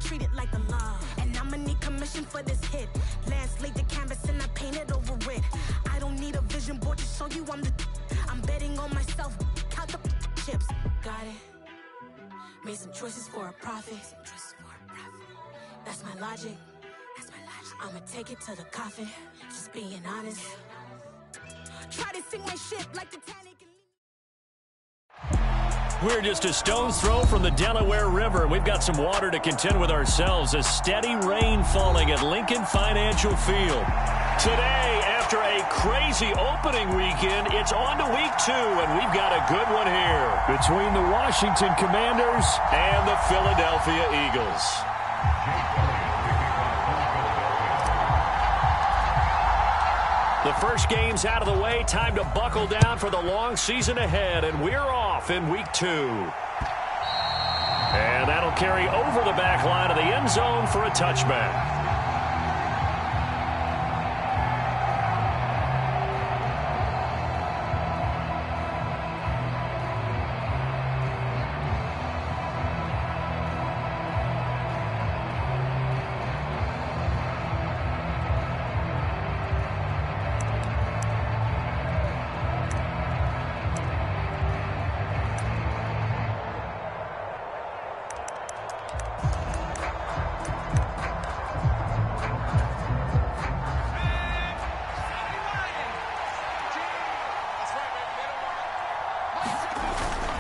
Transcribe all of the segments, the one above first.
treat it like a love. And I'ma need commission for this hit. Lance laid the canvas and I painted over it. I don't need a vision board to show you I'm betting on myself. Count the chips. Got it. Made some choices for a profit. That's my logic. I'ma take it to the coffin. Just being honest. Try to sink my ship like Titanic. We're just a stone's throw from the Delaware River. We've got some water to contend with ourselves. A steady rain falling at Lincoln Financial Field. Today, after a crazy opening weekend, it's on to week 2, and we've got a good one here between the Washington Commanders and the Philadelphia Eagles. The first game's out of the way. Time to buckle down for the long season ahead, and we're off in week 2. And that'll carry over the back line of the end zone for a touchback.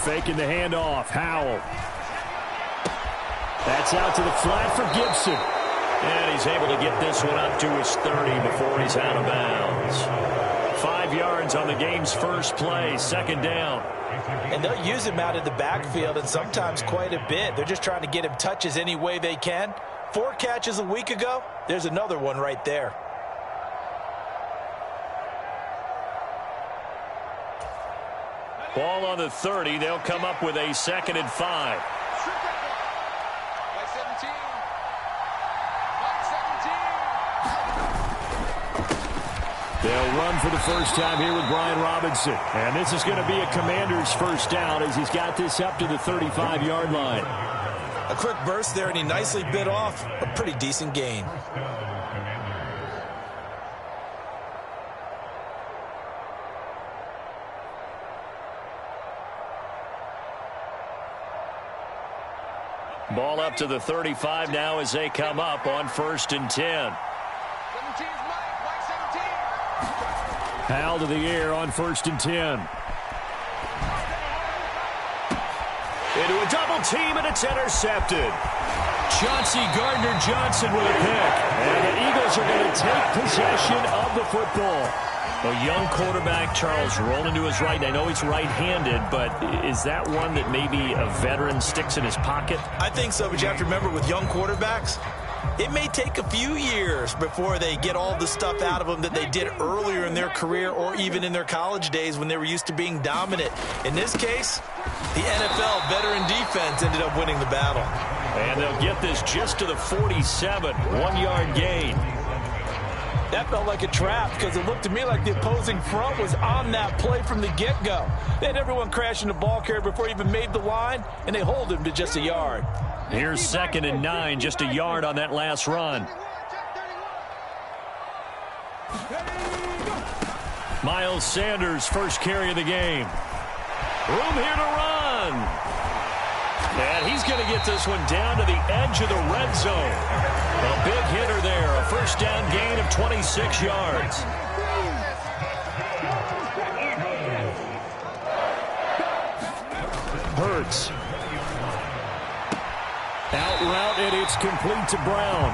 Faking the handoff. Howell. That's out to the flat for Gibson. And he's able to get this one up to his 30 before he's out of bounds. 5 yards on the game's first play. Second down. And they'll use him out in the backfield, and sometimes quite a bit. They're just trying to get him touches any way they can. 4 catches a week ago. There's another one right there. Ball on the 30. They'll come up with a 2nd and 5. They'll run for the first time here with Brian Robinson. And this is going to be a Commander's first down as he's got this up to the 35-yard line. A quick burst there, and he nicely bit off a pretty decent gain. Ball up to the 35 now as they come up on 1st and 10. Howell to the air on 1st and 10. Into a double team, and it's intercepted. Chauncey Gardner-Johnson with a pick. And the Eagles are going to take possession of the football. A young quarterback, Charles, rolling to his right. And I know he's right-handed, but is that one that maybe a veteran sticks in his pocket? I think so, but you have to remember with young quarterbacks, it may take a few years before they get all the stuff out of them that they did earlier in their career or even in their college days when they were used to being dominant. In this case, the NFL veteran defense ended up winning the battle. And they'll get this just to the 47, 1-yard gain. That felt like a trap because it looked to me like the opposing front was on that play from the get-go. They had everyone crashing the ball carrier before he even made the line, and they hold him to just a yard. Here's 2nd and 9, just a yard on that last run. Miles Sanders, first carry of the game. Room here to run. And he's going to get this one down to the edge of the red zone. A big hitter there, a first down gain of 26 yards. Hurts. Out route, and it's complete to Brown.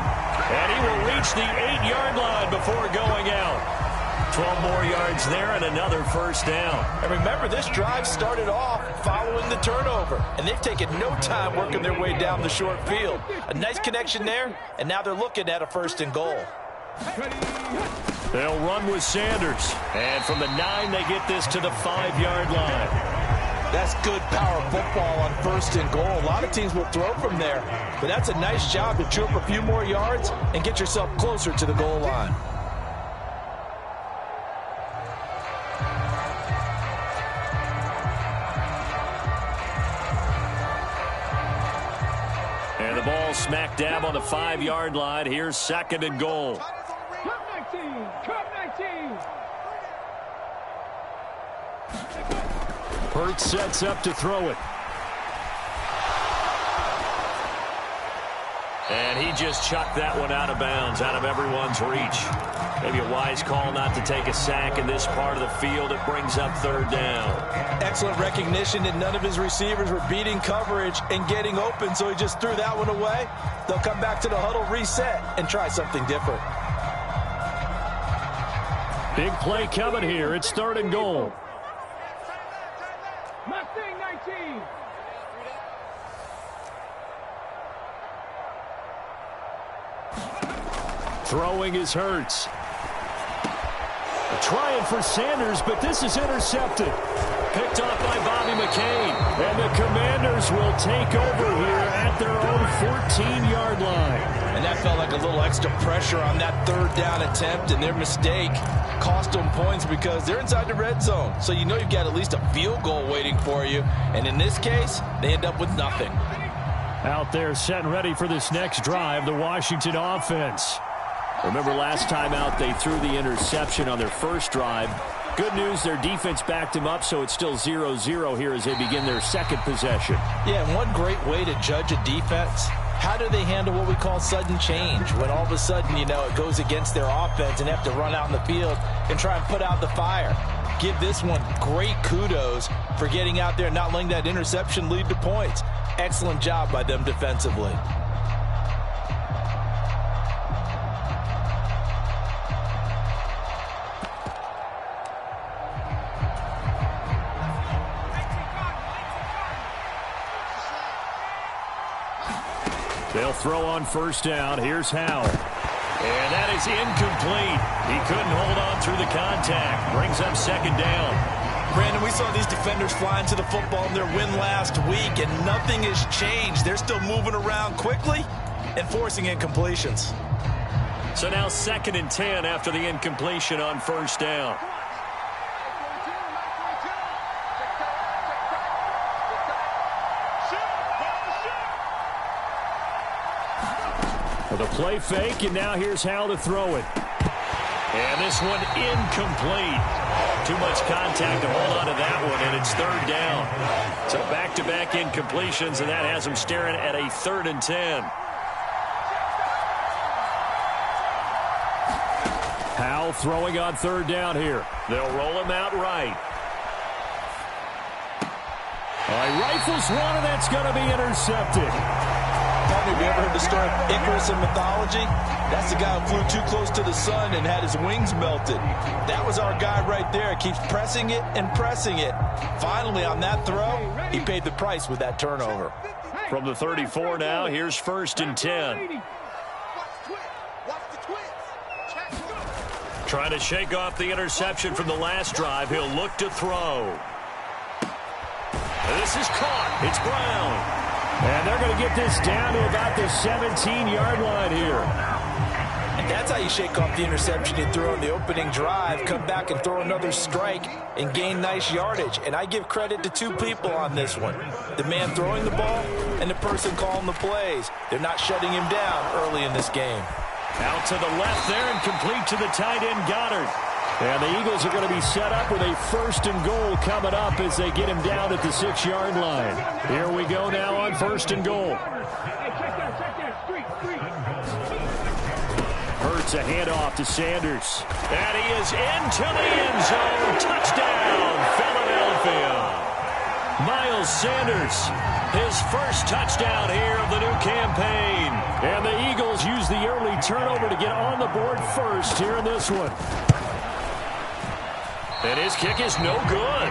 And he will reach the 8-yard line before going out. 12 more yards there and another first down. And remember, this drive started off following the turnover, and they've taken no time working their way down the short field. A nice connection there, and now they're looking at a 1st and goal. They'll run with Sanders. And from the 9, they get this to the 5-yard line. That's good power football on 1st and goal. A lot of teams will throw from there, but that's a nice job to chew up a few more yards and get yourself closer to the goal line. ball smack dab on the 5-yard line. Here's 2nd and goal. Hurts sets up to throw it. And he just chucked that one out of bounds, out of everyone's reach. Maybe a wise call not to take a sack in this part of the field. It brings up 3rd down. Excellent recognition that none of his receivers were beating coverage and getting open, so he just threw that one away. They'll come back to the huddle, reset, and try something different. Big play coming here. It's 3rd and goal. Mustang 19. Throwing is Hurts. Trying for Sanders, but this is intercepted. Picked off by Bobby McCain. And the Commanders will take over here at their own 14-yard line. And that felt like a little extra pressure on that 3rd down attempt, and their mistake cost them points because they're inside the red zone. So you know you've got at least a field goal waiting for you. And in this case, they end up with nothing. Out there set and ready for this next drive, the Washington offense. Remember last time out, they threw the interception on their first drive. Good news, their defense backed him up, so it's still 0-0 here as they begin their 2nd possession. Yeah, and one great way to judge a defense, how do they handle what we call sudden change? When all of a sudden, you know, it goes against their offense and they have to run out in the field and try and put out the fire. Give this one great kudos for getting out there and not letting that interception lead to points. Excellent job by them defensively. They'll throw on 1st down. Here's Howe. And that is incomplete. He couldn't hold on through the contact. Brings up 2nd down. Brandon, we saw these defenders flying to the football in their win last week, and nothing has changed. They're still moving around quickly and forcing incompletions. So now 2nd and 10 after the incompletion on 1st down. The play fake, and now here's Howe to throw it. And this one incomplete. Too much contact to hold on to that one, and it's 3rd down. So back-to-back incompletions, and that has them staring at a 3rd and 10. Howe throwing on 3rd down here. They'll roll him out right. All right, rifles one, and that's going to be intercepted. Have you ever heard the story of Icarus in mythology? That's the guy who flew too close to the sun and had his wings melted. That was our guy right there. Keeps pressing it and pressing it. Finally, on that throw, he paid the price with that turnover. From the 34 now, here's 1st and 10. Trying to shake off the interception from the last drive. He'll look to throw. This is caught. It's Brown. And they're going to get this down to about the 17-yard line here. And that's how you shake off the interception you threw on the opening drive, come back and throw another strike and gain nice yardage. And I give credit to 2 people on this one. The man throwing the ball and the person calling the plays. They're not shutting him down early in this game. Out to the left there and complete to the tight end, Goddard. And the Eagles are going to be set up with a 1st and goal coming up as they get him down at the 6-yard line. Here we go now on 1st and goal. Hurts a handoff to Sanders. And he is into the end zone. Touchdown, Philadelphia. Miles Sanders, his first touchdown here of the new campaign. And the Eagles use the early turnover to get on the board first here in this one. And his kick is no good.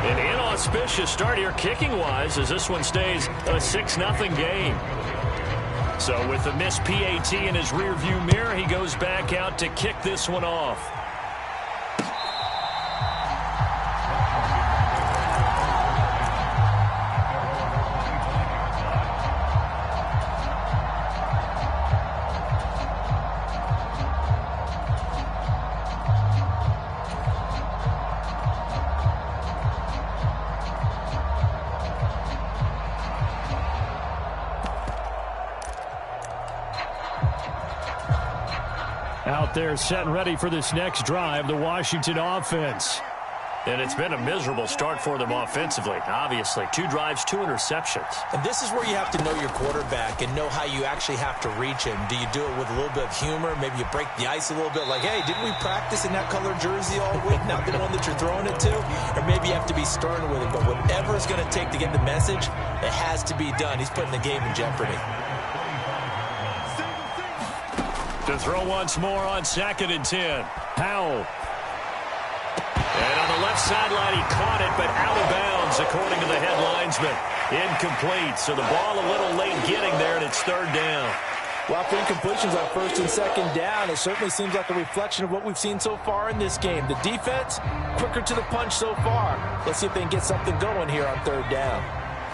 An inauspicious start here kicking-wise as this one stays a 6-0 game. So with the missed PAT in his rearview mirror, he goes back out to kick this one off. Out there set and ready for this next drive, the Washington offense. And it's been a miserable start for them offensively, obviously. 2 drives, 2 interceptions. And this is where you have to know your quarterback and know how you actually have to reach him. Do you do it with a little bit of humor? Maybe you break the ice a little bit like, hey, didn't we practice in that color jersey all week? Not the one that you're throwing it to? Or maybe you have to be stern with him. But whatever it's going to take to get the message, it has to be done. He's putting the game in jeopardy. To throw once more on 2nd and 10. Howell. And on the left sideline, he caught it, but out of bounds, according to the head linesman. Incomplete, so the ball a little late getting there, and it's 3rd down. Well, after incompletions on 1st and 2nd down, it certainly seems like a reflection of what we've seen so far in this game. The defense, quicker to the punch so far. Let's see if they can get something going here on 3rd down.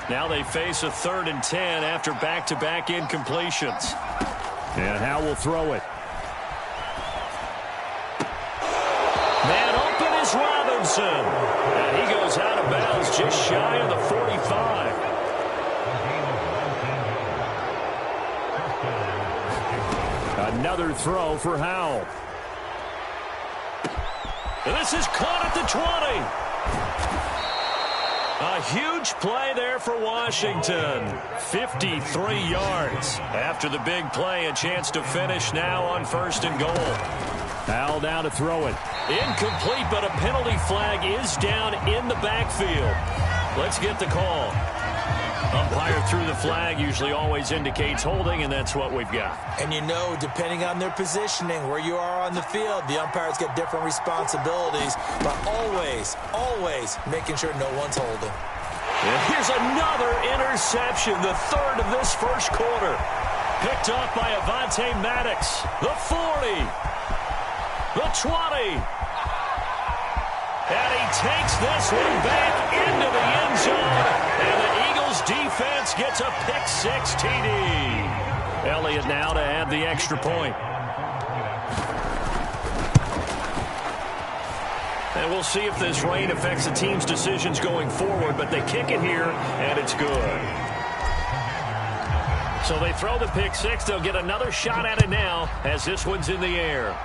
Now they face a 3rd and 10 after back-to-back incompletions. And Howell will throw it. Man open is Robinson. And he goes out of bounds just shy of the 45. Another throw for Howell. And this is caught at the 20. A huge play there for Washington. 53 yards. After the big play, a chance to finish now on 1st and goal. Howell down to throw it. Incomplete, but a penalty flag is down in the backfield. Let's get the call. Umpire threw the flag, usually always indicates holding, and that's what we've got. And you know, depending on their positioning, where you are on the field, the umpires get different responsibilities, but always making sure no one's holding. And here's another interception, the 3rd of this 1st quarter. Picked off by Avonte Maddox. The 40. The 20. And he takes this one back into the end zone. And the Eagles defense gets a pick-6 TD. Elliott now to add the extra point. And we'll see if this rain affects the team's decisions going forward, but they kick it here, and it's good. So they throw the pick-6. They'll get another shot at it now as this one's in the air.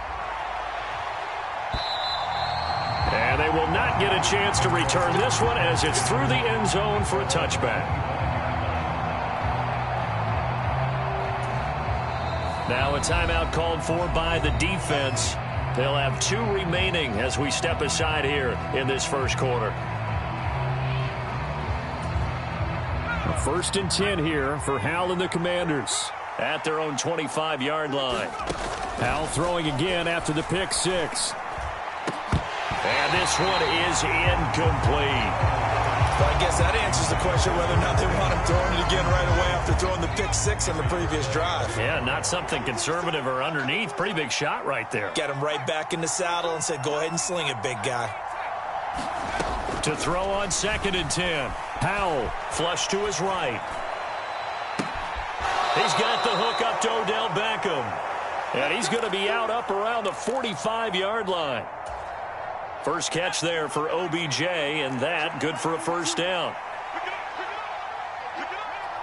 And they will not get a chance to return this one as it's through the end zone for a touchback. Now a timeout called for by the defense. They'll have 2 remaining as we step aside here in this 1st quarter. 1st and 10 here for Howell and the Commanders at their own 25-yard line. Howell throwing again after the pick-6. And this one is incomplete. Well, I guess that answers the question whether or not they want him throwing it again right away after throwing the pick-6 on the previous drive. Yeah, not something conservative or underneath. Pretty big shot right there. Get him right back in the saddle and said, go ahead and sling it, big guy. To throw on 2nd and 10. Howell flush to his right. He's got the hook up to Odell Beckham. And he's going to be out up around the 45-yard line. First catch there for OBJ, and that good for a 1st down.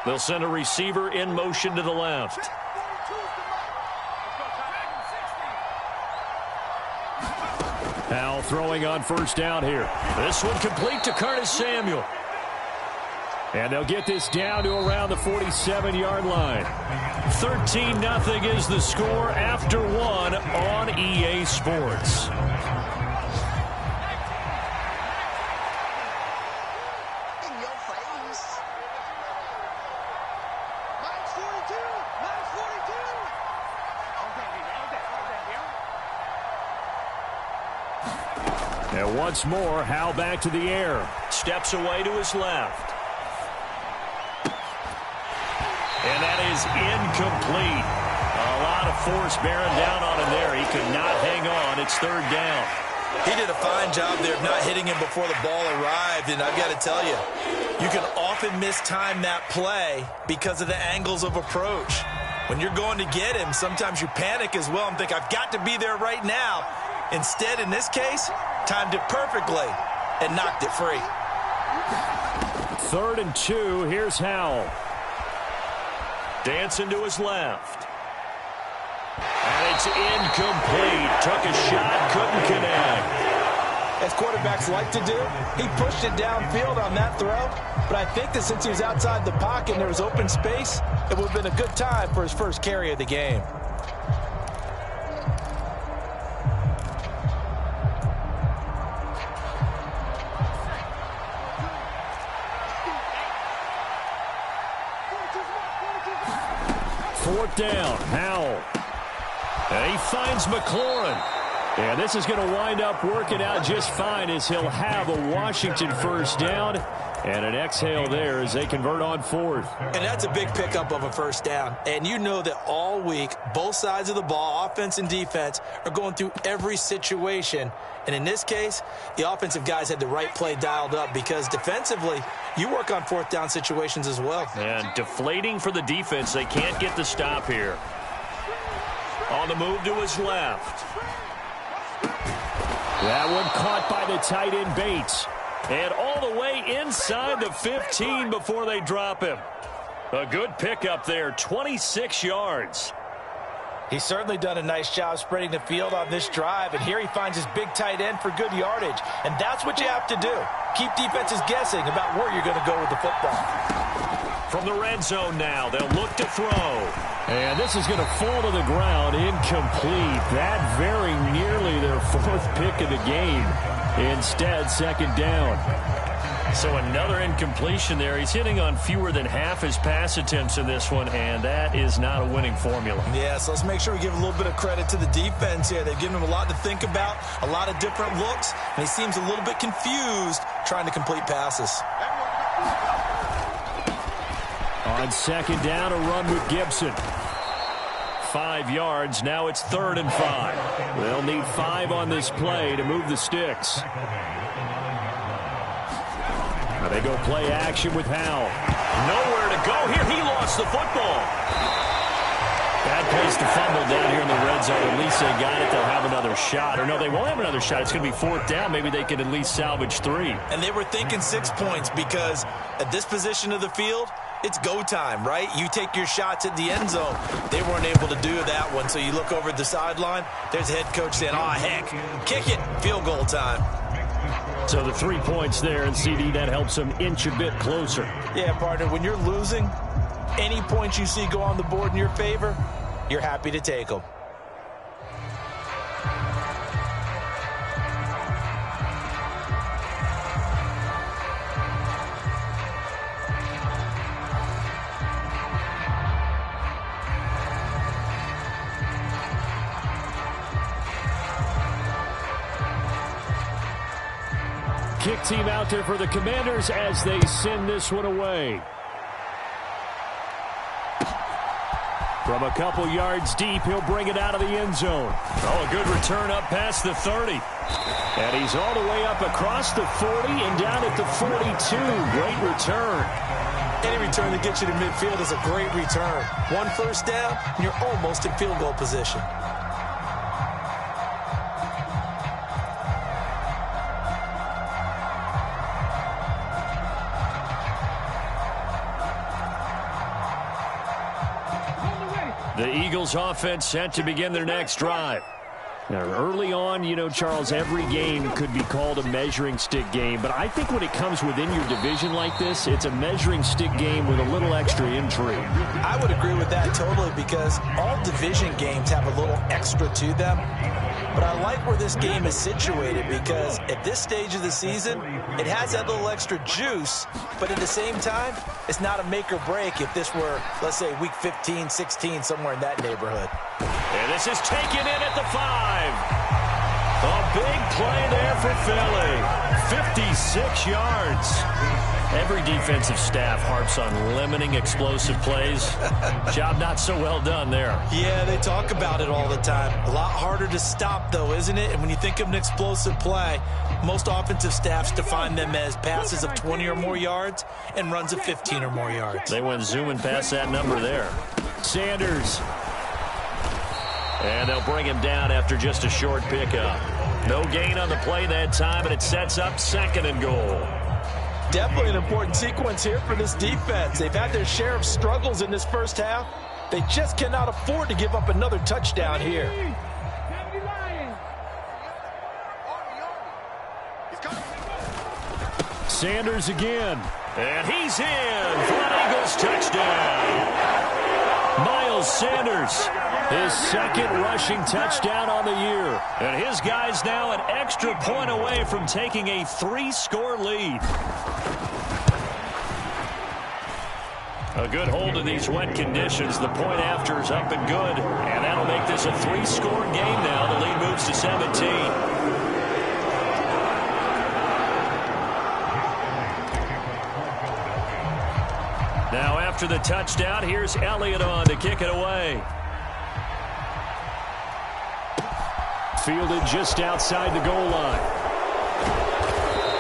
They'll send a receiver in motion to the left. Howell throwing on 1st down here. This one complete to Curtis Samuel. And they'll get this down to around the 47-yard line. 13-0 is the score after 1 on EA Sports. And once more, Howell back to the air. Steps away to his left. And that is incomplete. A lot of force bearing down on him there. He could not hang on. It's 3rd down. He did a fine job there of not hitting him before the ball arrived. And I've got to tell you, you can often mistime that play because of the angles of approach. When you're going to get him, sometimes you panic as well and think, I've got to be there right now. Instead, in this case, timed it perfectly and knocked it free. 3rd and 2. Here's Howell. Dancing to his left. And it's incomplete. Took a shot, couldn't connect. As quarterbacks like to do, he pushed it downfield on that throw. But I think that since he was outside the pocket and there was open space, it would have been a good time for his first carry of the game. Fourth down, Howell. And he finds McLaurin. And this is going to wind up working out just fine as he'll have a Washington first down. And an exhale there as they convert on fourth. And that's a big pickup of a first down. And you know that all week, both sides of the ball, offense and defense, are going through every situation. And in this case, the offensive guys had the right play dialed up because defensively, you work on fourth down situations as well. And deflating for the defense. They can't get the stop here. On the move to his left. That one caught by the tight end Bates. And all the way inside the 15 before they drop him. A good pickup there, 26 yards. He's certainly done a nice job spreading the field on this drive, and here he finds his big tight end for good yardage. And that's what you have to do. Keep defenses guessing about where you're going to go with the football. From the red zone now, they'll look to throw. And this is going to fall to the ground, incomplete. That very nearly their fourth pick of the game. Instead, second down. So another incompletion there. He's hitting on fewer than half his pass attempts in this one, and that is not a winning formula. Yeah, so let's make sure we give a little bit of credit to the defense here. They've given him a lot to think about, a lot of different looks, and he seems a little bit confused trying to complete passes. On second down, a run with Gibson. 5 yards. Now it's 3rd and 5. They'll need 5 on this play to move the sticks. Now they go play action with Howell. Nowhere to go here. He lost the football. Bad place to fumble down here in the red zone. At least they got it. They'll have another shot. Or no, they won't have another shot. It's going to be 4th down. Maybe they can at least salvage 3. And they were thinking 6 points because at this position of the field, it's go time, right? You take your shots at the end zone. They weren't able to do that one, so you look over at the sideline. There's the head coach saying, oh, heck, kick it, field goal time. So the 3 points there, and CD, that helps them inch a bit closer. Yeah, partner, when you're losing, any points you see go on the board in your favor, you're happy to take them. Kick team out there for the Commanders as they send this one away. From a couple yards deep, he'll bring it out of the end zone. Oh, a good return up past the 30. And he's all the way up across the 40 and down at the 42. Great return. Any return that gets you to midfield is a great return. 1 first down, and you're almost in field goal position. The Eagles offense set to begin their next drive. Now, early on, you know, Charles, every game could be called a measuring stick game. But I think when it comes within your division like this, it's a measuring stick game with a little extra intrigue. I would agree with that totally because all division games have a little extra to them. But I like where this game is situated because at this stage of the season, it has that little extra juice. But at the same time, it's not a make or break if this were, let's say, week 15, 16, somewhere in that neighborhood. And this is taken in at the 5. A big play there for Philly. 56 yards. Every defensive staff harps on limiting explosive plays. Job not so well done there. Yeah, they talk about it all the time. A lot harder to stop, though, isn't it? And when you think of an explosive play, most offensive staffs define them as passes of 20 or more yards and runs of 15 or more yards. They went zooming past that number there. Sanders. And they'll bring him down after just a short pickup. No gain on the play that time, and it sets up 2nd and goal. Definitely an important sequence here for this defense. They've had their share of struggles in this first half. They just cannot afford to give up another touchdown here. Sanders again. And he's in for an Eagles touchdown. Miles Sanders, his second rushing touchdown on the year. And his guys now an extra point away from taking a 3-score lead. A good hold in these wet conditions. The point after is up and good. And that'll make this a 3-score game now. The lead moves to 17. Now after the touchdown, here's Elliott on to kick it away. Fielded just outside the goal line.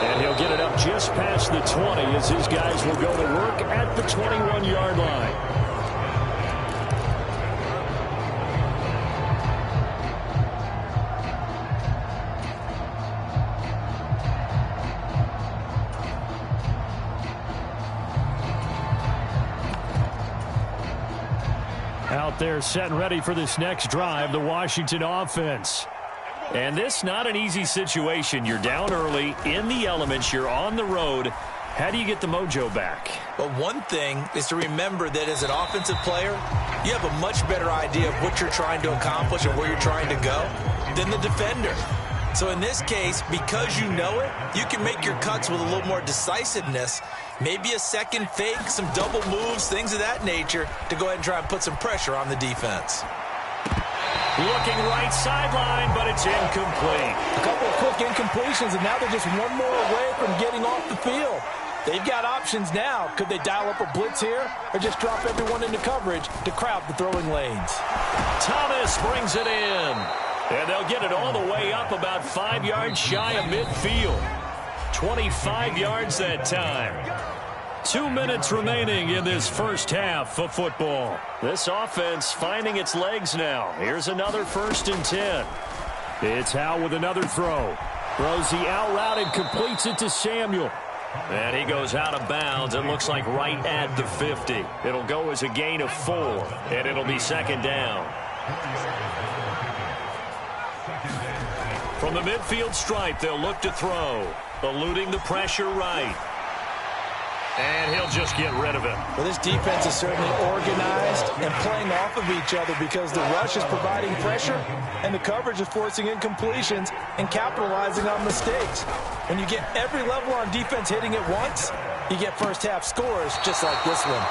And he'll get it up just past the 20 as his guys will go to work at the 21-yard line. Out there set and ready for this next drive, the Washington offense. And this not an easy situation. You're down early, in the elements, you're on the road. How do you get the mojo back? Well, one thing is to remember that as an offensive player, you have a much better idea of what you're trying to accomplish and where you're trying to go than the defender. So in this case, because you know it, you can make your cuts with a little more decisiveness. Maybe a second fake, some double moves, things of that nature to go ahead and try and put some pressure on the defense. Looking right sideline, but it's incomplete. A couple of quick incompletions, and now they're just one more away from getting off the field. They've got options now. Could they dial up a blitz here or just drop everyone into coverage to crowd the throwing lanes? Thomas brings it in. And they'll get it all the way up about 5 yards shy of midfield. 25 yards that time. 2 minutes remaining in this first half of football. This offense finding its legs now. Here's another 1st and 10. It's Howe with another throw. Throws the out route and completes it to Samuel. And he goes out of bounds. It looks like right at the 50. It'll go as a gain of 4, and it'll be 2nd down. From the midfield stripe, they'll look to throw. Eluding the pressure right. And he'll just get rid of it. Well, this defense is certainly organized and playing off of each other because the rush is providing pressure and the coverage is forcing incompletions and capitalizing on mistakes. When you get every level on defense hitting at once, you get first half scores just like this one.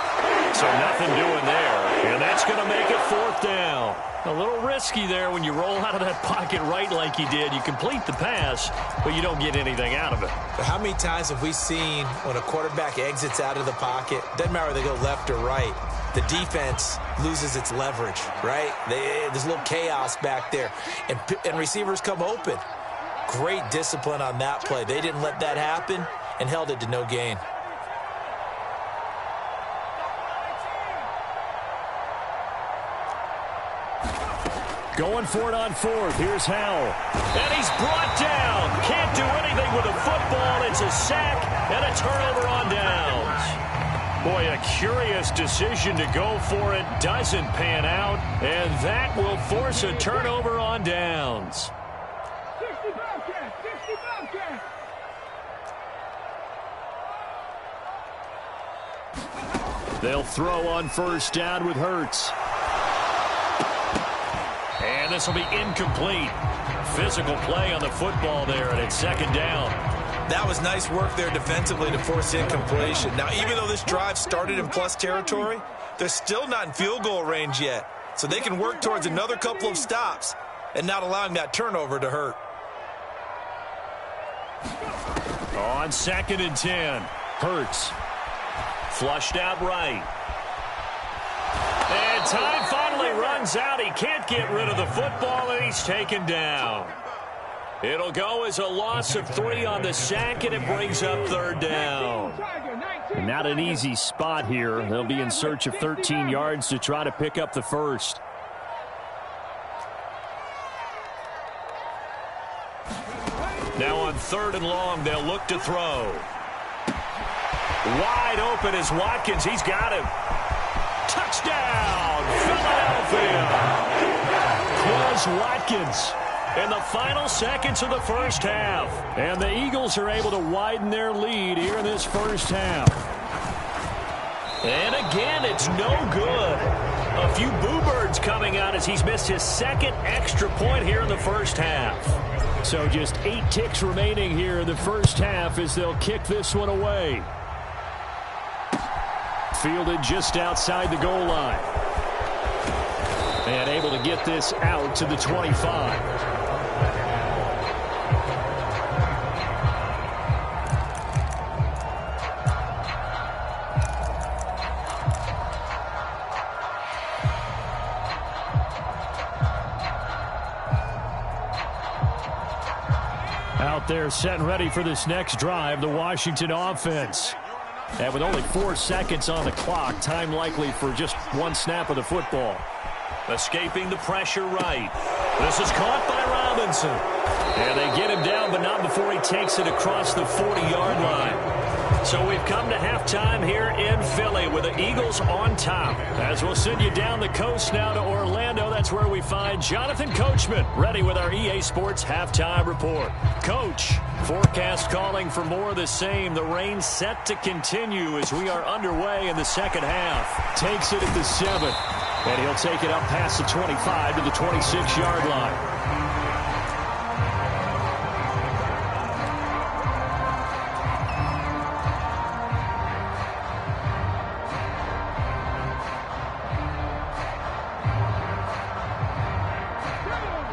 So nothing doing there. And that's going to make it 4th down. A little risky there when you roll out of that pocket right like you did. You complete the pass, but you don't get anything out of it. But how many times have we seen when a quarterback exits out of the pocket, doesn't matter whether they go left or right, the defense loses its leverage, right? There's a little chaos back there, and receivers come open. Great discipline on that play. They didn't let that happen and held it to no gain. Going for it on 4th. Here's Howell. And he's brought down. Can't do anything with a football. It's a sack and a turnover on downs. Boy, a curious decision to go for it. Doesn't pan out. And that will force a turnover on downs. They'll throw on 1st down with Hurts. And this will be incomplete. Physical play on the football there, and it's 2nd down. That was nice work there defensively to force incompletion. Now, even though this drive started in plus territory, they're still not in field goal range yet. So they can work towards another couple of stops and not allowing that turnover to hurt. On 2nd and 10, Hurts. Flushed out right. And time finally runs out. He can't get rid of the football, and he's taken down. It'll go as a loss of 3 on the sack, and it brings up 3rd down. Not an easy spot here. They'll be in search of 13 yards to try to pick up the 1st. Now on 3rd and long, they'll look to throw. Wide open is Watkins. He's got him. Touchdown, Philadelphia. Quez Watkins in the final seconds of the first half. And the Eagles are able to widen their lead here in this first half. And again, it's no good. A few boo birds coming out as he's missed his second extra point here in the first half. So just 8 ticks remaining here in the first half as they'll kick this one away. Fielded just outside the goal line. And able to get this out to the 25. Out there set and ready for this next drive, the Washington offense. And with only 4 seconds on the clock, time likely for just one snap of the football. Escaping the pressure right. This is caught by Robinson. And they get him down, but not before he takes it across the 40-yard line. So we've come to halftime here in Philly with the Eagles on top. As we'll send you down the coast now to Orlando, that's where we find Jonathan Coachman, ready with our EA Sports Halftime Report. Coach, forecast calling for more of the same. The rain set to continue as we are underway in the second half. Takes it at the 7, and he'll take it up past the 25 to the 26-yard line.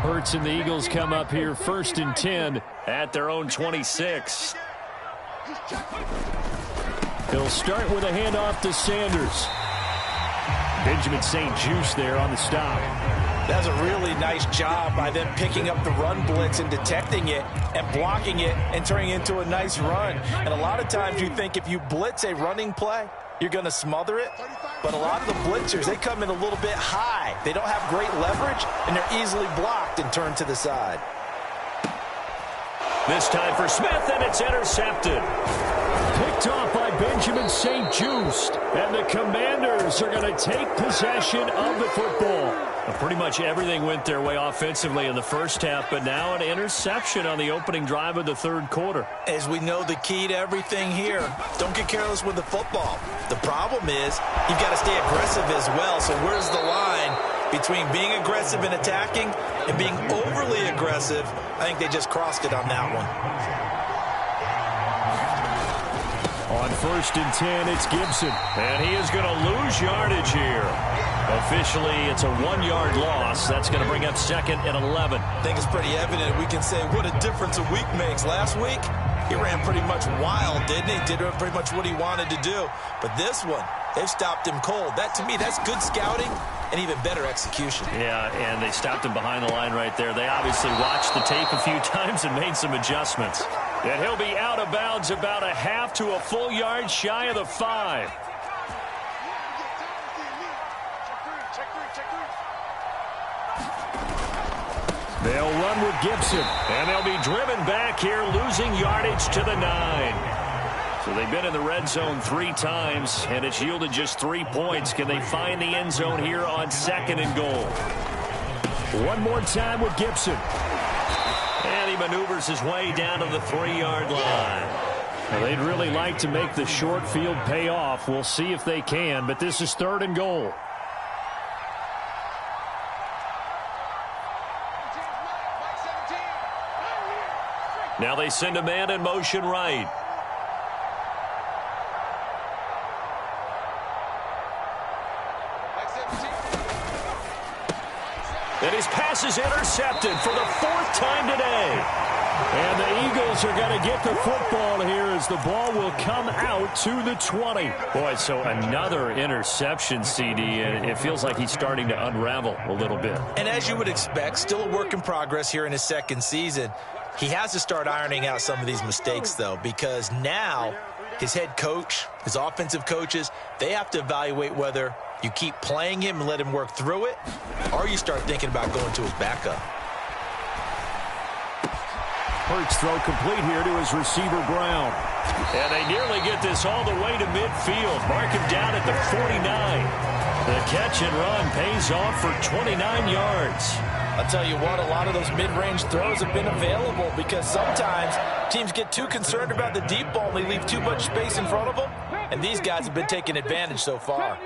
Hurts and the Eagles come up here 1st and 10 at their own 26. He'll start with a handoff to Sanders. Benjamin St. Juste there on the stop. That's a really nice job by them picking up the run blitz and detecting it and blocking it and turning it into a nice run. And a lot of times you think if you blitz a running play, you're going to smother it. But a lot of the blitzers, they come in a little bit high. They don't have great leverage, and they're easily blocked and turned to the side. This time for Smith, and it's intercepted. Picked off by Benjamin St. Juste. And the Commanders are going to take possession of the football. Pretty much everything went their way offensively in the first half, but now an interception on the opening drive of the third quarter. As we know, the key to everything here, don't get careless with the football. The problem is you've got to stay aggressive as well. So where's the line between being aggressive and attacking and being overly aggressive? I think they just crossed it on that one. On 1st and 10, it's Gibson, and he is going to lose yardage here. Officially, it's a 1-yard loss. That's going to bring up 2nd and 11. I think it's pretty evident. We can say what a difference a week makes. Last week, he ran pretty much wild, didn't he? Did pretty much what he wanted to do. But this one, they've stopped him cold. That, to me, that's good scouting and even better execution. Yeah, and they stopped him behind the line right there. They obviously watched the tape a few times and made some adjustments. And he'll be out of bounds about a half to a full yard shy of the 5. They'll run with Gibson, and they'll be driven back here, losing yardage to the 9. So they've been in the red zone 3 times, and it's yielded just 3 points. Can they find the end zone here on 2nd and goal? One more time with Gibson. And he maneuvers his way down to the 3-yard line. Well, they'd really like to make the short field pay off. We'll see if they can, but this is 3rd and goal. Now they send a man in motion right. And his pass is intercepted for the 4th time today. And the Eagles are going to get the football here as the ball will come out to the 20. Boy, so another interception, CD, and it feels like he's starting to unravel a little bit. And as you would expect, still a work in progress here in his 2nd season. He has to start ironing out some of these mistakes, though, because now his head coach, his offensive coaches, they have to evaluate whether you keep playing him and let him work through it, or you start thinking about going to his backup. Hurts throw complete here to his receiver, Brown. And they nearly get this all the way to midfield. Mark him down at the 49. The catch and run pays off for 29 yards. I'll tell you what, a lot of those mid-range throws have been available because sometimes teams get too concerned about the deep ball and they leave too much space in front of them, and these guys have been taking advantage so far.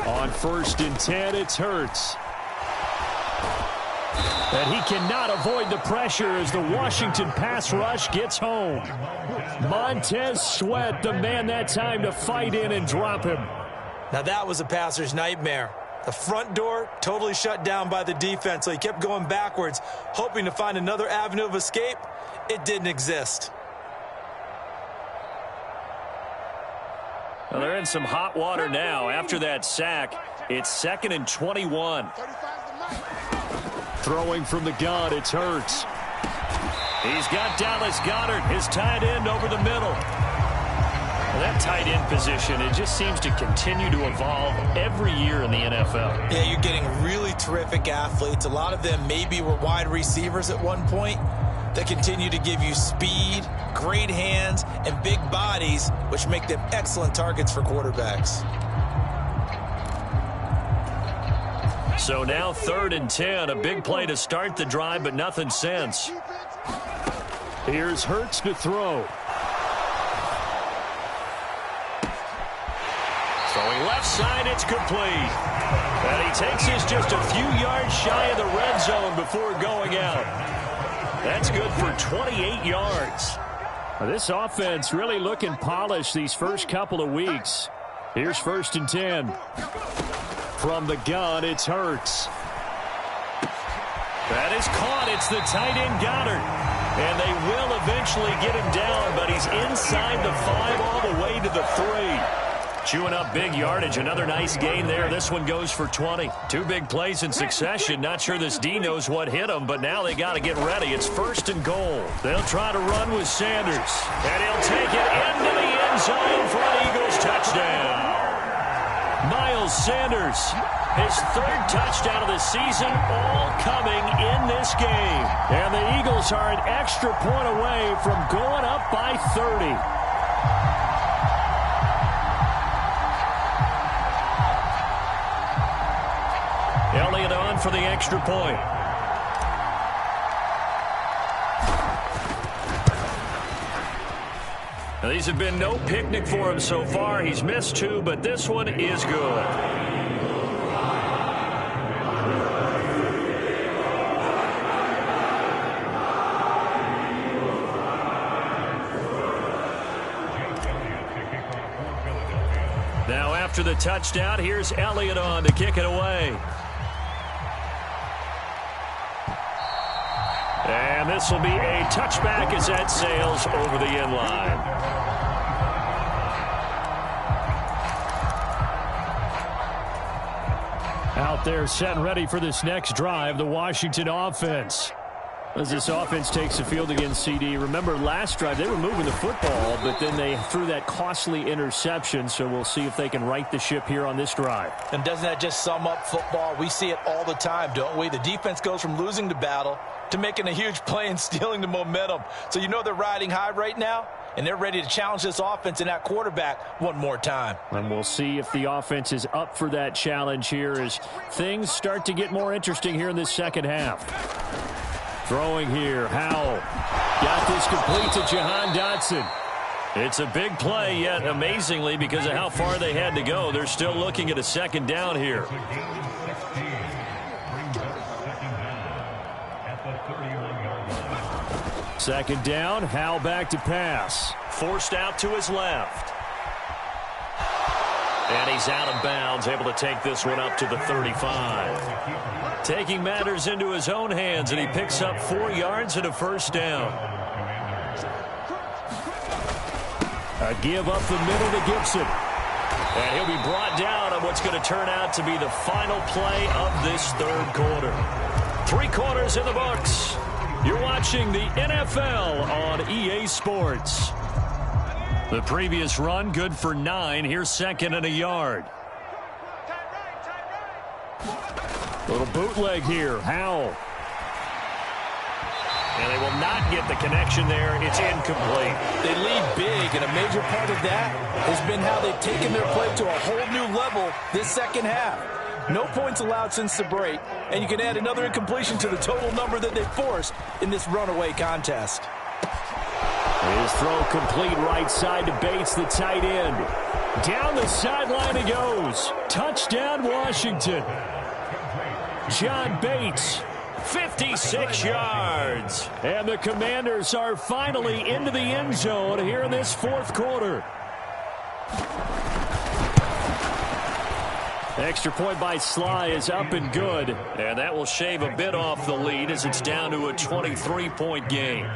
On 1st and 10, it's Hurts. And he cannot avoid the pressure as the Washington pass rush gets home. Montez Sweat, the man that time to fight in and drop him. Now that was a passer's nightmare. The front door totally shut down by the defense, so he kept going backwards, hoping to find another avenue of escape. It didn't exist. Well, they're in some hot water now. After that sack, it's 2nd and 21. Throwing from the gun, it's Hurts. He's got Dallas Goedert, his tight end, over the middle. Well, that tight end position, it just seems to continue to evolve every year in the NFL. Yeah, you're getting really terrific athletes. A lot of them maybe were wide receivers at one point that continue to give you speed, great hands, and big bodies, which make them excellent targets for quarterbacks. So now 3rd and 10, a big play to start the drive, but nothing since. Here's Hurts to throw. Throwing left side, it's complete. And he takes this just a few yards shy of the red zone before going out. That's good for 28 yards. This offense really looking polished these first couple of weeks. Here's 1st and 10. From the gun, it's Hurts. That is caught. It's the tight end Goddard. And they will eventually get him down, but he's inside the 5 all the way to the 3. Chewing up big yardage. Another nice gain there. This one goes for 20. 2 big plays in succession. Not sure this D knows what hit him, but now they got to get ready. It's 1st and goal. They'll try to run with Sanders. And he'll take it into the end zone for an Eagles touchdown. Miles Sanders, his 3rd touchdown of the season, all coming in this game. And the Eagles are an extra point away from going up by 30. Elliott on for the extra point. Now, these have been no picnic for him so far. He's missed 2, but this one is good. Now after the touchdown, here's Elliott on to kick it away. And this will be a touchback as that sails over the end line. Out there set and ready for this next drive, the Washington offense. As this offense takes the field against CD, remember last drive they were moving the football, but then they threw that costly interception, so we'll see if they can right the ship here on this drive. And doesn't that just sum up football? We see it all the time, don't we? The defense goes from losing the battle to making a huge play and stealing the momentum. So you know they're riding high right now, and they're ready to challenge this offense and that quarterback one more time. And we'll see if the offense is up for that challenge here as things start to get more interesting here in this second half. Throwing here, Howell. Got this complete to Jahan Dotson. It's a big play, yet amazingly, because of how far they had to go, they're still looking at a second down here. Second down, Howell back to pass. Forced out to his left. And he's out of bounds, able to take this one up to the 35. Taking matters into his own hands, and he picks up 4 yards and a first down. A give up the middle to Gibson. And he'll be brought down on what's going to turn out to be the final play of this third quarter. 3 quarters in the books. You're watching the NFL on EA Sports. The previous run good for 9. Here's 2nd and a yard. Little bootleg here. Howell. And they will not get the connection there. It's incomplete. They lead big, and a major part of that has been how they've taken their play to a whole new level this second half. No points allowed since the break, and you can add another incompletion to the total number that they forced in this runaway contest. His throw complete right side to Bates, the tight end. Down the sideline he goes. Touchdown, Washington. John Bates, 56 yards. And the Commanders are finally into the end zone here in this fourth quarter. Extra point by Sly is up and good. And that will shave a bit off the lead as it's down to a 23-point game.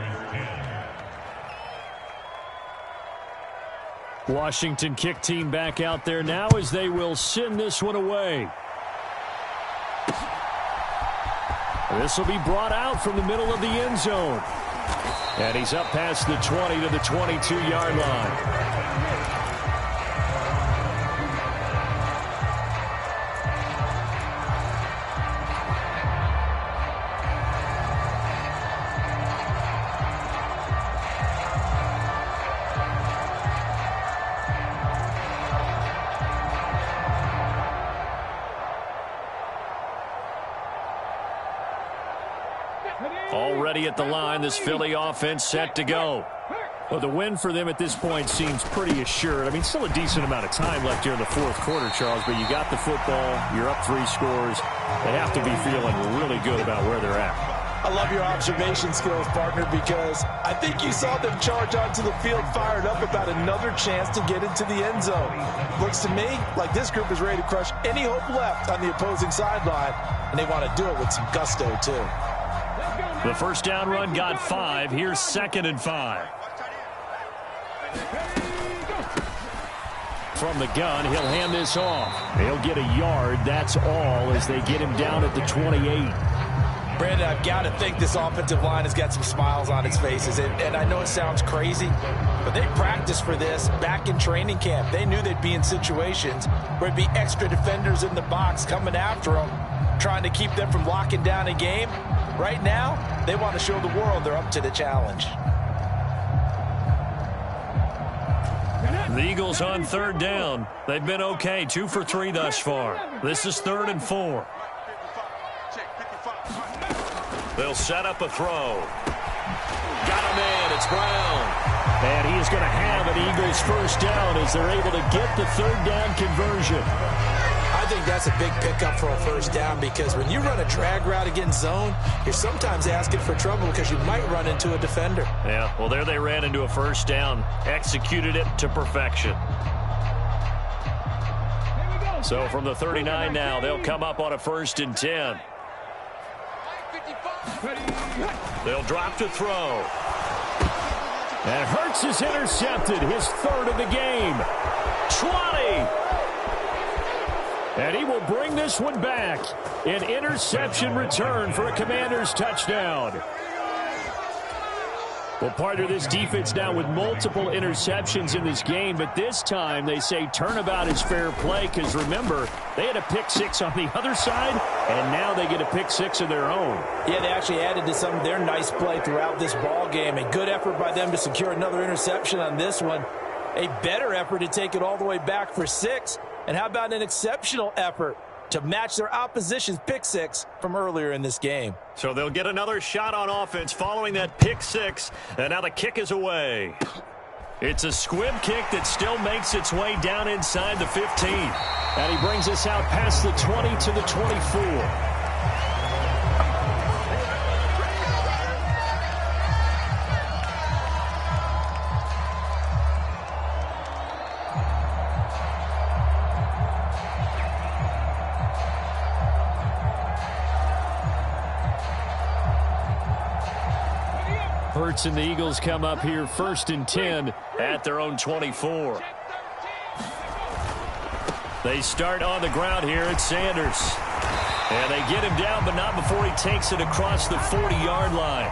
Washington kick team back out there now as they will send this one away. This will be brought out from the middle of the end zone. And he's up past the 20 to the 22-yard line. Already at the line, this Philly offense set to go. Well, the win for them at this point seems pretty assured. I mean, still a decent amount of time left here in the fourth quarter, Charles, but you got the football, you're up 3 scores. They have to be feeling really good about where they're at. I love your observation skills, partner, because I think you saw them charge onto the field fired up about another chance to get into the end zone. Looks to me like this group is ready to crush any hope left on the opposing sideline, and they want to do it with some gusto, too. The first down run got 5. Here's 2nd and 5. From the gun, he'll hand this off. He'll get a yard. That's all as they get him down at the 28. Brandon, I've got to think this offensive line has got some smiles on its faces. And I know it sounds crazy, but they practiced for this back in training camp. They knew they'd be in situations where it'd be extra defenders in the box coming after them, trying to keep them from locking down a game. Right now, they want to show the world they're up to the challenge. The Eagles on 3rd down. They've been okay, 2 for 3 thus far. This is 3rd and 4. They'll set up a throw. Got him in. It's Brown. And he is going to have an Eagles first down as they're able to get the 3rd down conversion. I think that's a big pickup for a first down because when you run a drag route against zone, you're sometimes asking for trouble because you might run into a defender. Yeah, well, there they ran into a first down, executed it to perfection. So from the 39 now, they'll come up on a 1st and 10. They'll drop to throw. And Hurts is intercepted, his 3rd of the game. 20. And he will bring this one back. An interception return for a Commanders touchdown. Well, part of this defense now with multiple interceptions in this game, but this time they say turnabout is fair play because, remember, they had a pick 6 on the other side, and now they get a pick 6 of their own. Yeah, they actually added to some of their nice play throughout this ball game. A good effort by them to secure another interception on this one. A better effort to take it all the way back for 6. And how about an exceptional effort to match their opposition's pick 6 from earlier in this game? So they'll get another shot on offense following that pick 6. And now the kick is away. It's a squib kick that still makes its way down inside the 15. And he brings us out past the 20 to the 24. Hurts and the Eagles come up here 1st and 10 at their own 24. They start on the ground here at Sanders. And they get him down, but not before he takes it across the 40-yard line.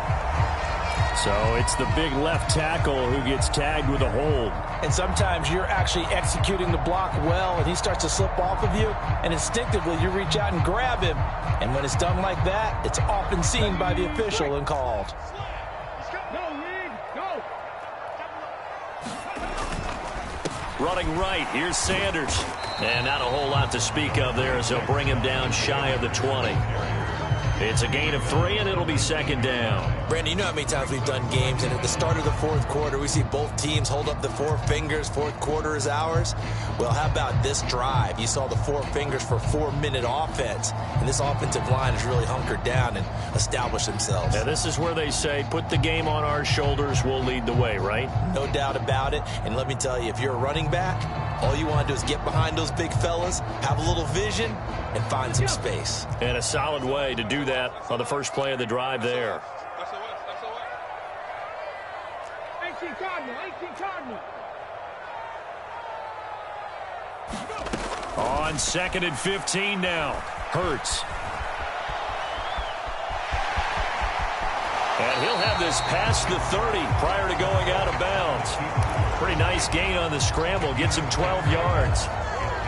So it's the big left tackle who gets tagged with a hold. And sometimes you're actually executing the block well, and he starts to slip off of you, and instinctively you reach out and grab him. And when it's done like that, it's often seen by the official and called. Running right, here's Sanders. And not a whole lot to speak of there as they'll bring him down shy of the 20. It's a gain of 3, and it'll be second down. Brandon, you know how many times we've done games, and at the start of the fourth quarter, we see both teams hold up the 4 fingers, fourth quarter is ours. Well, how about this drive? You saw the 4 fingers for 4-minute offense, and this offensive line has really hunkered down and established themselves. Yeah, this is where they say, put the game on our shoulders, we'll lead the way, right? No doubt about it, and let me tell you, if you're a running back, all you want to do is get behind those big fellas, have a little vision, and find some space. And a solid way to do that on the first play of the drive there. 18 Cardinal. On 2nd and 15 now. Hurts. And he'll have this past the 30 prior to going out of bounds. Pretty nice gain on the scramble. Gets him 12 yards.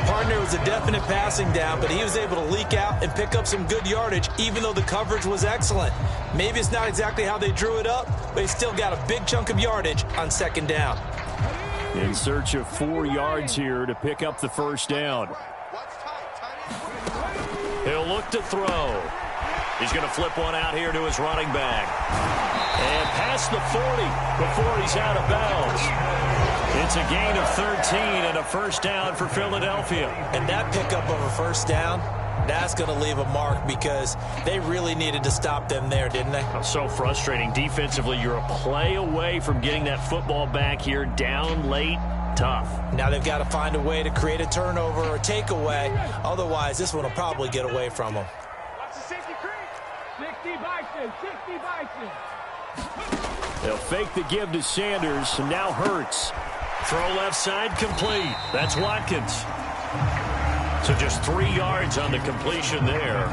Partner was a definite passing down, but he was able to leak out and pick up some good yardage, even though the coverage was excellent. Maybe it's not exactly how they drew it up, but he still got a big chunk of yardage on second down. In search of 4 yards here to pick up the first down. He'll look to throw. He's going to flip one out here to his running back. And past the 40 before he's out of bounds. It's a gain of 13 and a first down for Philadelphia. And that pickup of a first down, that's going to leave a mark because they really needed to stop them there, didn't they? So frustrating. Defensively, you're a play away from getting that football back here down late. Tough. Now they've got to find a way to create a turnover or takeaway. Otherwise, this one will probably get away from them. 60 Bison. They'll fake the give to Sanders, and now Hurts. Throw left side complete. That's Watkins. So just 3 yards on the completion there,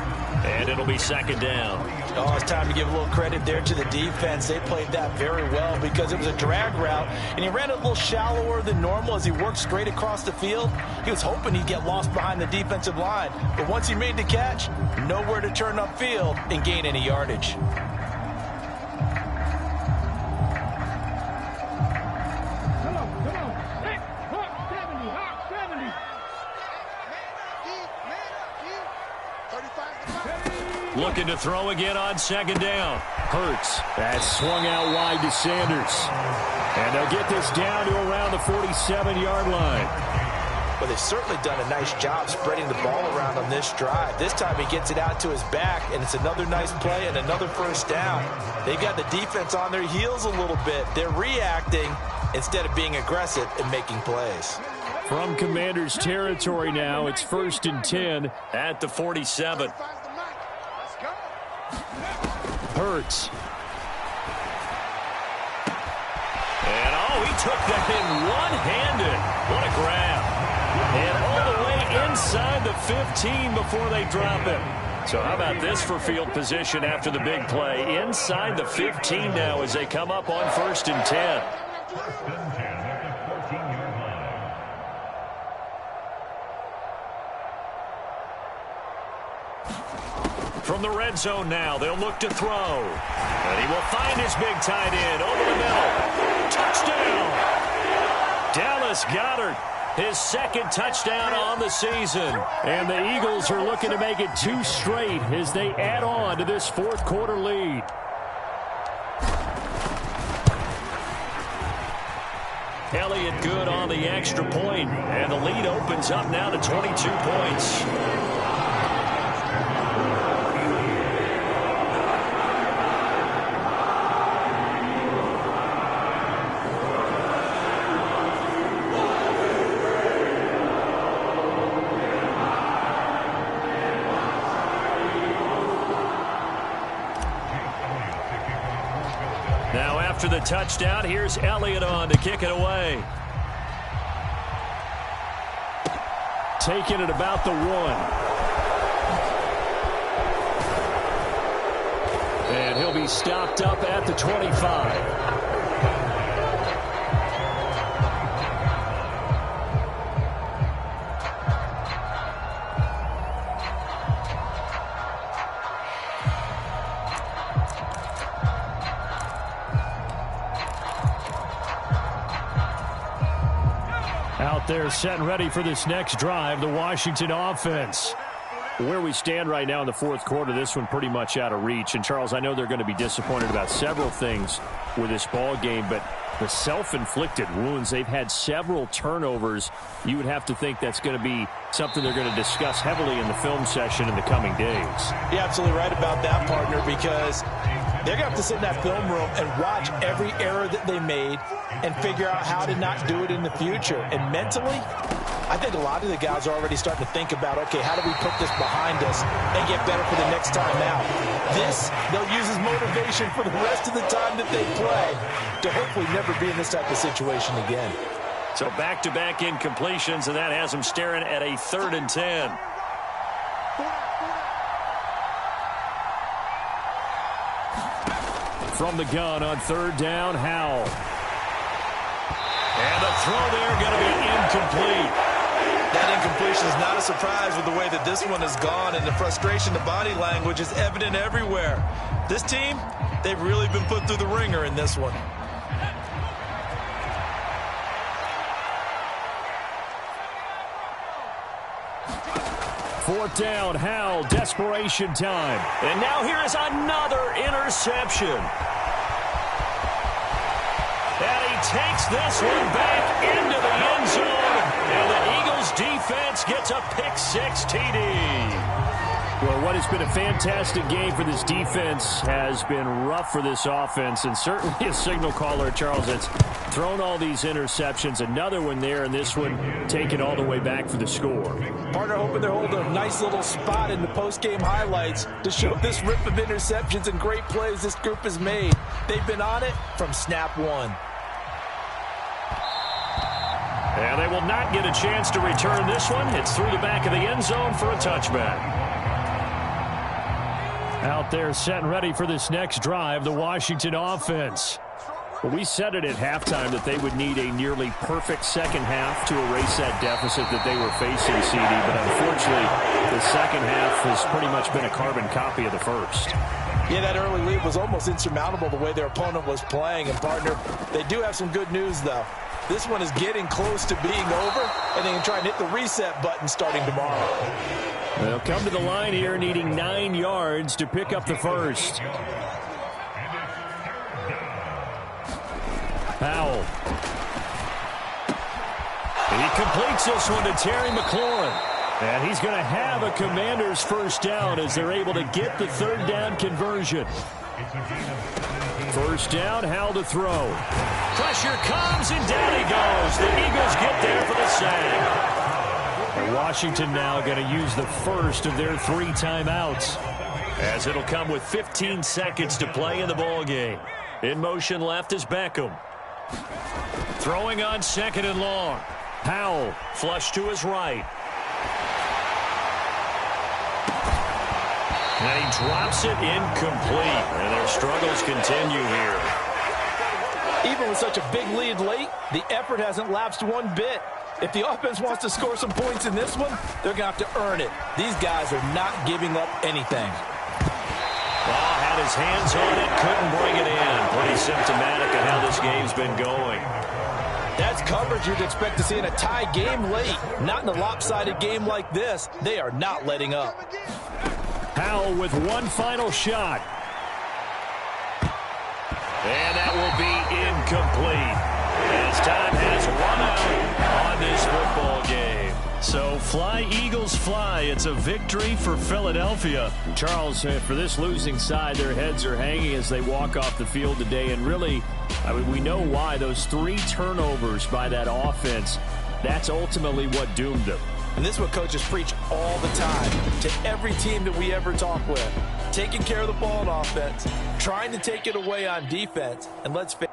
and it'll be second down. Oh, it's time to give a little credit there to the defense. They played that very well because it was a drag route, and he ran it a little shallower than normal as he worked straight across the field. He was hoping he'd get lost behind the defensive line, but once he made the catch, nowhere to turn upfield and gain any yardage. Looking to throw again on second down. Hurts. That's swung out wide to Sanders. And they'll get this down to around the 47-yard line. Well, they've certainly done a nice job spreading the ball around on this drive. This time he gets it out to his back, and it's another nice play and another first down. They got the defense on their heels a little bit. They're reacting instead of being aggressive and making plays. From Commander's territory now, it's 1st and 10 at the 47. Hurts. And, he took that in one-handed. What a grab. And all the way inside the 15 before they drop him. So how about this for field position after the big play? Inside the 15 now as they come up on 1st and 10. From the red zone now, they'll look to throw. And he will find his big tight end over the middle. Touchdown! Dallas Goedert, his second touchdown on the season. And the Eagles are looking to make it 2 straight as they add on to this fourth quarter lead. Elliott good on the extra point, and the lead opens up now to 22 points. After the touchdown, here's Elliott on to kick it away. Taking it about the 1. And he'll be stopped up at the 25. there set and ready for this next drive, the Washington offense. Where we stand right now in the fourth quarter, this one pretty much out of reach. And, Charles, I know they're going to be disappointed about several things with this ball game, but the self-inflicted wounds, they've had several turnovers. You would have to think that's going to be something they're going to discuss heavily in the film session in the coming days. You're absolutely right about that, partner, because they're going to have to sit in that film room and watch every error that they made and figure out how to not do it in the future. And mentally, I think a lot of the guys are already starting to think about, okay, how do we put this behind us and get better for the next time out? This, they'll use as motivation for the rest of the time that they play to hopefully never be in this type of situation again. So back-to-back incompletions, and that has them staring at a 3rd and 10. From the gun on 3rd down, Howell. And the throw there going to be incomplete. That incompletion is not a surprise with the way that this one has gone, and the frustration, the body language is evident everywhere. This team, they've really been put through the ringer in this one. Fourth down, Howell, desperation time. And now here is another interception. And he takes this one back into the end zone. And the Eagles defense gets a pick-6 TD. Well, what has been a fantastic game for this defense has been rough for this offense, and certainly a signal caller, Charles, that's thrown all these interceptions. Another one there, and this one taken all the way back for the score. Partner hoping they're holding a nice little spot in the post-game highlights to show this rip of interceptions and great plays this group has made. They've been on it from snap one. And they will not get a chance to return this one. It's through the back of the end zone for a touchback. Out there set and ready for this next drive, the Washington offense. Well, we said it at halftime that they would need a nearly perfect second half to erase that deficit that they were facing, CD. But unfortunately, the second half has pretty much been a carbon copy of the first. Yeah, that early lead was almost insurmountable the way their opponent was playing. And, partner, they do have some good news, though. This one is getting close to being over, and they can try and hit the reset button starting tomorrow. They'll come to the line here needing 9 yards to pick up the first. Howell. And he completes this one to Terry McLaurin. And he's going to have a Commander's first down as they're able to get the 3rd down conversion. First down, Howell to throw. Pressure comes, and down he goes. The Eagles get there for the sack. And Washington now going to use the first of their 3 timeouts, as it'll come with 15 seconds to play in the ball game. In motion left is Beckham. Throwing on 2nd and long. Howell flush to his right. And he drops it incomplete. And their struggles continue here. Even with such a big lead late, the effort hasn't lapsed one bit. If the offense wants to score some points in this one, they're going to have to earn it. These guys are not giving up anything. Ball had his hands on it, couldn't bring it in. Pretty symptomatic of how this game's been going. That's coverage you'd expect to see in a tie game late. Not in a lopsided game like this. They are not letting up. Howell with one final shot. And that will be incomplete, as time has run out on this football game. So fly, Eagles, fly. It's a victory for Philadelphia. Charles, for this losing side, their heads are hanging as they walk off the field today. And really, I mean, we know why. Those 3 turnovers by that offense, that's ultimately what doomed them. And this is what coaches preach all the time to every team that we ever talk with. Taking care of the ball on offense, trying to take it away on defense, and let's face